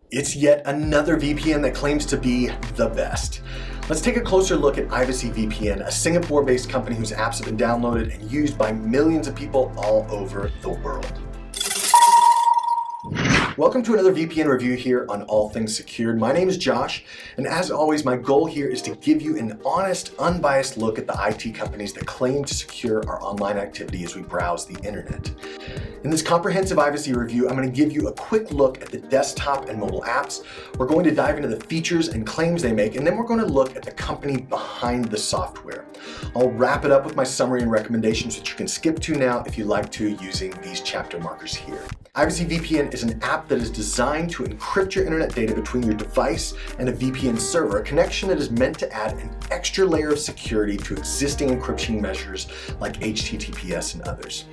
It's yet another VPN that claims to be the best. Let's take a closer look at Ivacy VPN, a Singapore-based company whose apps have been downloaded and used by millions of people all over the world. Welcome to another VPN review here on All Things Secured. My name is Josh, and as always, my goal here is to give you an honest, unbiased look at the IT companies that claim to secure our online activity as we browse the internet. In this comprehensive Ivacy review, I'm going to give you a quick look at the desktop and mobile apps. We're going to dive into the features and claims they make, and then we're going to look at the company behind the software. I'll wrap it up with my summary and recommendations, which you can skip to now if you like to, using these chapter markers here. Ivacy VPN is an app that is designed to encrypt your internet data between your device and a VPN server, a connection that is meant to add an extra layer of security to existing encryption measures like HTTPS and others.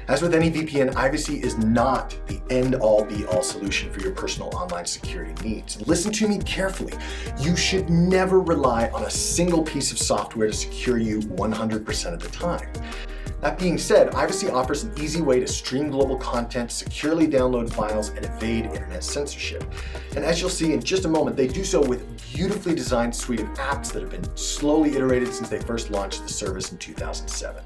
As with any VPN, Ivacy is not the end-all be-all solution for your personal online security needs. Listen to me carefully. You should never rely on a single piece of software to secure you 100% of the time. That being said, Ivacy offers an easy way to stream global content, securely download files, and evade internet censorship. And as you'll see in just a moment, they do so with a beautifully designed suite of apps that have been slowly iterated since they first launched the service in 2007.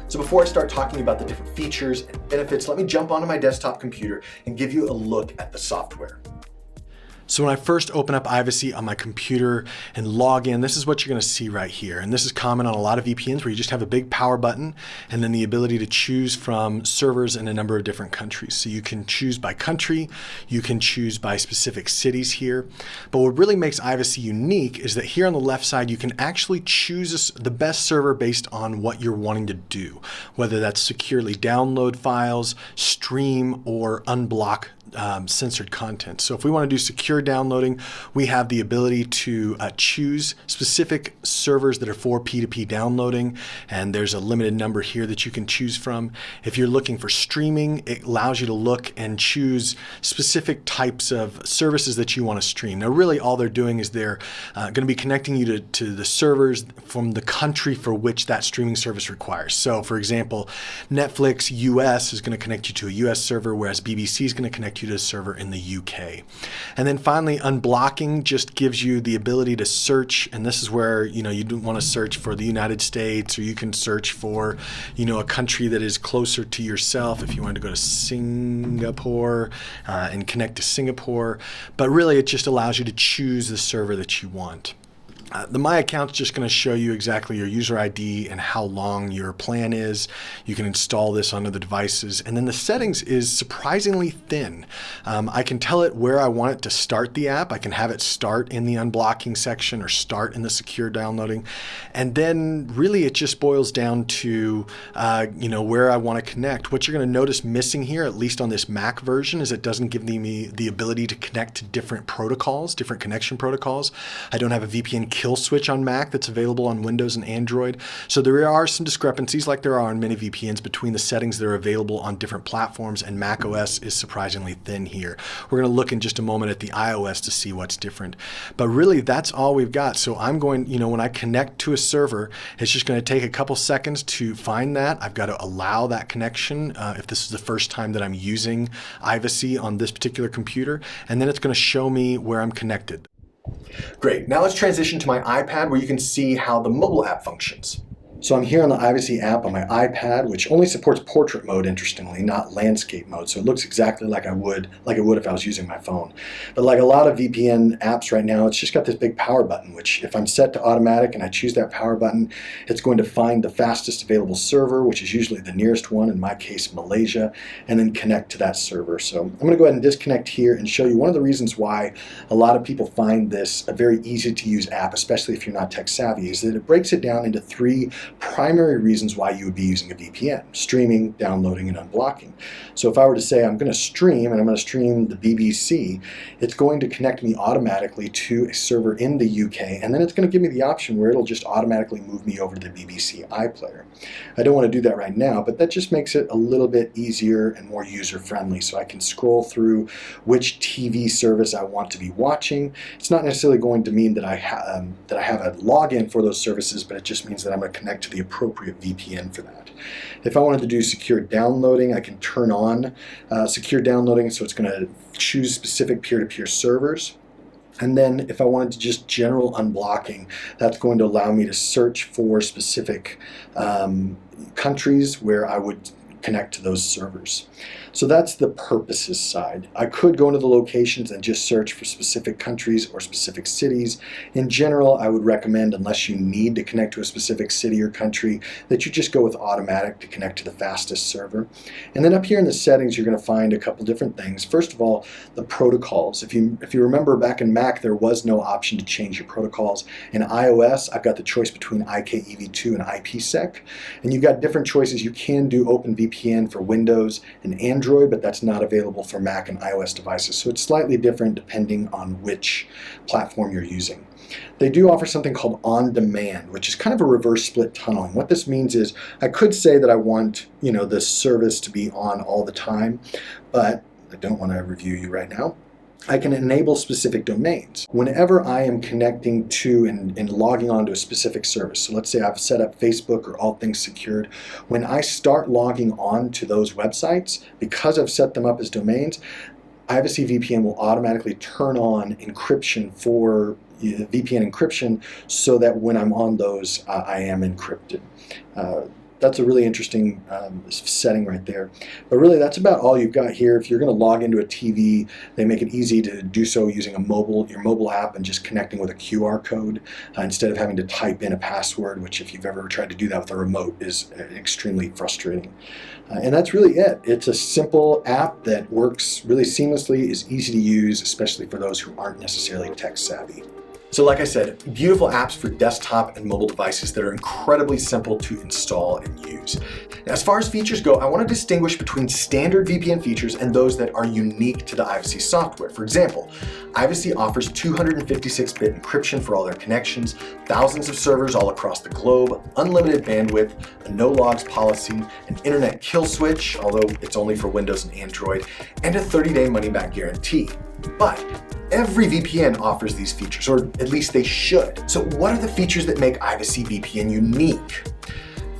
So before I start talking about the different features and benefits, let me jump onto my desktop computer and give you a look at the software. So when I first open up Ivacy on my computer and log in, this is what you're going to see right here. And this is common on a lot of VPNs where you just have a big power button and then the ability to choose from servers in a number of different countries. So you can choose by country, you can choose by specific cities here. But what really makes Ivacy unique is that here on the left side, you can actually choose the best server based on what you're wanting to do, whether that's securely download files, stream, or unblock censored content. So if we want to do secure downloading, we have the ability to choose specific servers that are for P2P downloading, and there's a limited number here that you can choose from. If you're looking for streaming, it allows you to look and choose specific types of services that you want to stream. Now really all they're doing is they're going to be connecting you to the servers from the country for which that streaming service requires. So for example, Netflix US is going to connect you to a US server, whereas BBC is going to connect you to a server in the UK. And then finally, unblocking just gives you the ability to search, and this is where you don't want to search for the United States, or you can search for a country that is closer to yourself if you wanted to go to Singapore and connect to Singapore. But really it just allows you to choose the server that you want. The My Account is just going to show you exactly your user ID and how long your plan is. You can install this on other devices. And then the settings is surprisingly thin. I can tell it where I want it to start the app. I can have it start in the unblocking section or start in the secure downloading. And then really it just boils down to where I want to connect. What you're going to notice missing here, at least on this Mac version, is it doesn't give me the ability to connect to different protocols, different connection protocols. I don't have a VPN kill switch on Mac that's available on Windows and Android. So there are some discrepancies, like there are on many VPNs, between the settings that are available on different platforms, and Mac OS is surprisingly thin here. We're going to look in just a moment at the iOS to see what's different. But really that's all we've got. So I'm going, when I connect to a server, it's just going to take a couple seconds to find that. I've got to allow that connection if this is the first time that I'm using Ivacy on this particular computer, and then it's going to show me where I'm connected. Great, now let's transition to my iPad where you can see how the mobile app functions. So I'm here on the Ivacy app on my iPad, which only supports portrait mode, interestingly, not landscape mode. So it looks exactly like it would if I was using my phone. But like a lot of VPN apps right now, it's just got this big power button, which if I'm set to automatic and I choose that power button, it's going to find the fastest available server, which is usually the nearest one, in my case, Malaysia, and then connect to that server. So I'm going to go ahead and disconnect here and show you one of the reasons why a lot of people find this a very easy to use app, especially if you're not tech savvy, is that it breaks it down into three primary reasons why you would be using a VPN: streaming, downloading, and unblocking. So if I were to say I'm going to stream, and I'm going to stream the BBC, it's going to connect me automatically to a server in the UK, and then it's going to give me the option where it'll just automatically move me over to the BBC iPlayer. I don't want to do that right now, but that just makes it a little bit easier and more user-friendly, so I can scroll through which TV service I want to be watching. It's not necessarily going to mean that I have a login for those services, but it just means that I'm going to connect to the appropriate VPN for that. If I wanted to do secure downloading, I can turn on secure downloading, so it's going to choose specific peer-to-peer servers. And then if I wanted to just general unblocking, that's going to allow me to search for specific countries where I would connect to those servers. So that's the purposes side. I could go into the locations and just search for specific countries or specific cities. In general, I would recommend, unless you need to connect to a specific city or country, that you just go with automatic to connect to the fastest server. And then up here in the settings, you're going to find a couple different things. First of all, the protocols. If you remember, back in Mac, there was no option to change your protocols. In iOS, I've got the choice between IKEV2 and IPsec. And you've got different choices. You can do OpenVPN for Windows and Android, but that's not available for Mac and iOS devices. So it's slightly different depending on which platform you're using. They do offer something called on demand, which is kind of a reverse split tunneling. What this means is I could say that I want, this service to be on all the time, but I don't want to review you right now. I can enable specific domains. Whenever I am connecting to and logging on to a specific service, so let's say I've set up Facebook or All Things Secured, when I start logging on to those websites, because I've set them up as domains, Ivacy VPN will automatically turn on encryption for VPN encryption so that when I'm on those, I am encrypted. That's a really interesting setting right there. But really, that's about all you've got here. If you're going to log into a TV, they make it easy to do so using your mobile app and just connecting with a QR code instead of having to type in a password, which if you've ever tried to do that with a remote is extremely frustrating. And that's really it. It's a simple app that works really seamlessly, is easy to use, especially for those who aren't necessarily tech savvy. So like I said, beautiful apps for desktop and mobile devices that are incredibly simple to install and use. Now, as far as features go, I want to distinguish between standard VPN features and those that are unique to the Ivacy software. For example, Ivacy offers 256-bit encryption for all their connections, thousands of servers all across the globe, unlimited bandwidth, a no logs policy, an internet kill switch, although it's only for Windows and Android, and a 30-day money-back guarantee. But every VPN offers these features, or at least they should. So what are the features that make Ivacy VPN unique?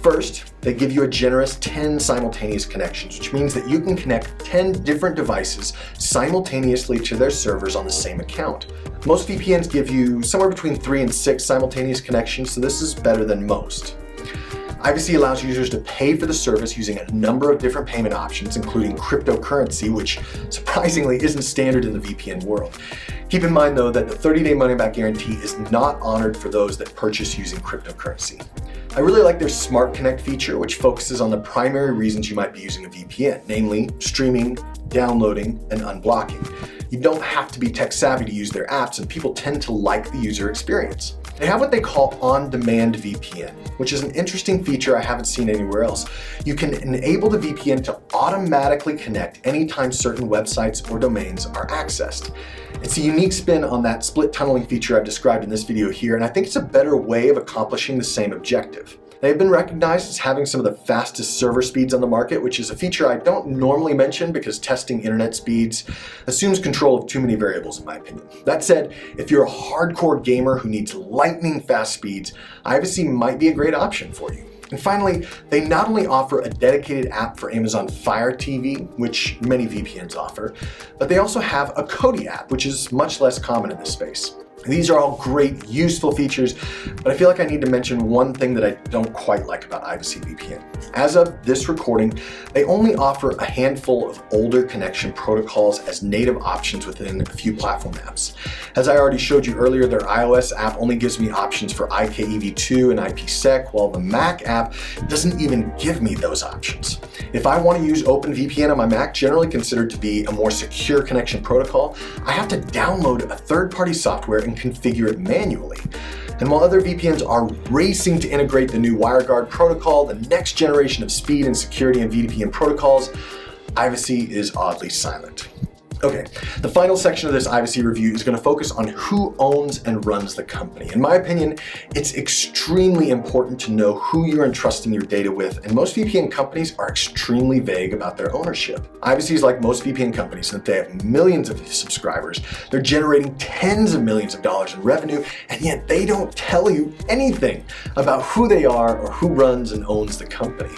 First, they give you a generous 10 simultaneous connections, which means that you can connect 10 different devices simultaneously to their servers on the same account. Most VPNs give you somewhere between 3 and 6 simultaneous connections, so this is better than most. Ivacy allows users to pay for the service using a number of different payment options, including cryptocurrency, which surprisingly isn't standard in the VPN world. Keep in mind, though, that the 30-day money-back guarantee is not honored for those that purchase using cryptocurrency. I really like their Smart Connect feature, which focuses on the primary reasons you might be using a VPN, namely streaming, downloading, and unblocking. You don't have to be tech savvy to use their apps, and people tend to like the user experience. They have what they call on-demand VPN, which is an interesting feature I haven't seen anywhere else. You can enable the VPN to automatically connect anytime certain websites or domains are accessed. It's a unique spin on that split tunneling feature I've described in this video here, and I think it's a better way of accomplishing the same objective. They've been recognized as having some of the fastest server speeds on the market, which is a feature I don't normally mention because testing internet speeds assumes control of too many variables in my opinion. That said, if you're a hardcore gamer who needs lightning fast speeds, Ivacy might be a great option for you. And finally, they not only offer a dedicated app for Amazon Fire TV, which many VPNs offer, but they also have a Kodi app, which is much less common in this space. These are all great, useful features, but I feel like I need to mention one thing that I don't quite like about Ivacy VPN. As of this recording, they only offer a handful of older connection protocols as native options within a few platform apps. As I already showed you earlier, their iOS app only gives me options for IKEV2 and IPsec, while the Mac app doesn't even give me those options. If I want to use OpenVPN on my Mac, generally considered to be a more secure connection protocol, I have to download a third-party software and configure it manually. And while other VPNs are racing to integrate the new WireGuard protocol, the next generation of speed and security and VPN protocols, Ivacy is oddly silent. Okay, the final section of this Ivacy review is going to focus on who owns and runs the company. In my opinion, it's extremely important to know who you're entrusting your data with, and most VPN companies are extremely vague about their ownership. Ivacy is like most VPN companies in that they have millions of subscribers, they're generating tens of millions of dollars in revenue, and yet they don't tell you anything about who they are or who runs and owns the company.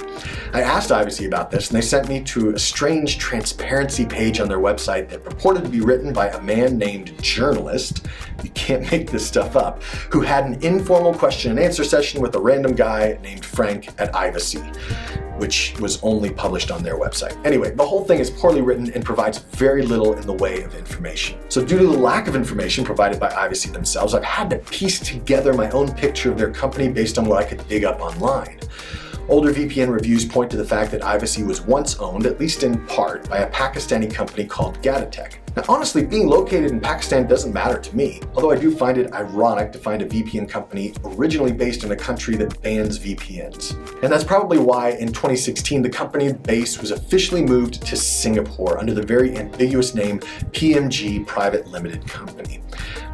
I asked Ivacy about this, and they sent me to a strange transparency page on their website that purported to be written by a man named Journalist, you can't make this stuff up, who had an informal question and answer session with a random guy named Frank at Ivacy, which was only published on their website. Anyway, the whole thing is poorly written and provides very little in the way of information. So due to the lack of information provided by Ivacy themselves, I've had to piece together my own picture of their company based on what I could dig up online. Older VPN reviews point to the fact that Ivacy was once owned, at least in part, by a Pakistani company called Gatatech. Now honestly, being located in Pakistan doesn't matter to me, although I do find it ironic to find a VPN company originally based in a country that bans VPNs. And that's probably why in 2016 the company base was officially moved to Singapore under the very ambiguous name PMG Private Limited Company.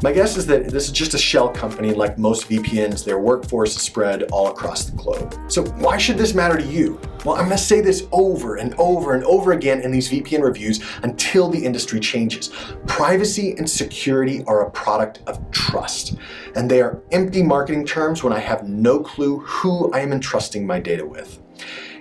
My guess is that this is just a shell company, and like most VPNs, their workforce is spread all across the globe. So why should this matter to you? Well, I'm gonna say this over and over and over again in these VPN reviews until the industry changes. Privacy and security are a product of trust, and they are empty marketing terms when I have no clue who I am entrusting my data with.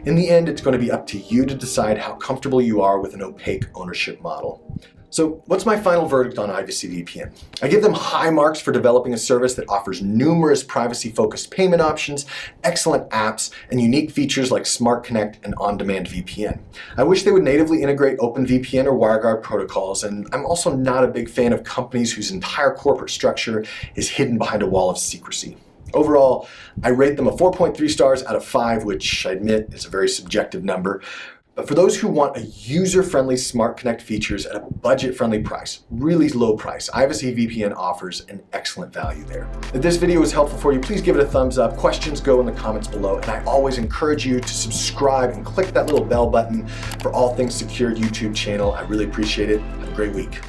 In the end, it's going to be up to you to decide how comfortable you are with an opaque ownership model. So what's my final verdict on Ivacy VPN? I give them high marks for developing a service that offers numerous privacy-focused payment options, excellent apps, and unique features like Smart Connect and on-demand VPN. I wish they would natively integrate OpenVPN or WireGuard protocols, and I'm also not a big fan of companies whose entire corporate structure is hidden behind a wall of secrecy. Overall, I rate them a 4.3 stars out of 5, which I admit is a very subjective number. But for those who want a user-friendly Smart Connect features at a budget-friendly price, really low price, Ivacy VPN offers an excellent value there. If this video was helpful for you, please give it a thumbs up. Questions go in the comments below, and I always encourage you to subscribe and click that little bell button for All Things Secured YouTube channel. I really appreciate it. Have a great week.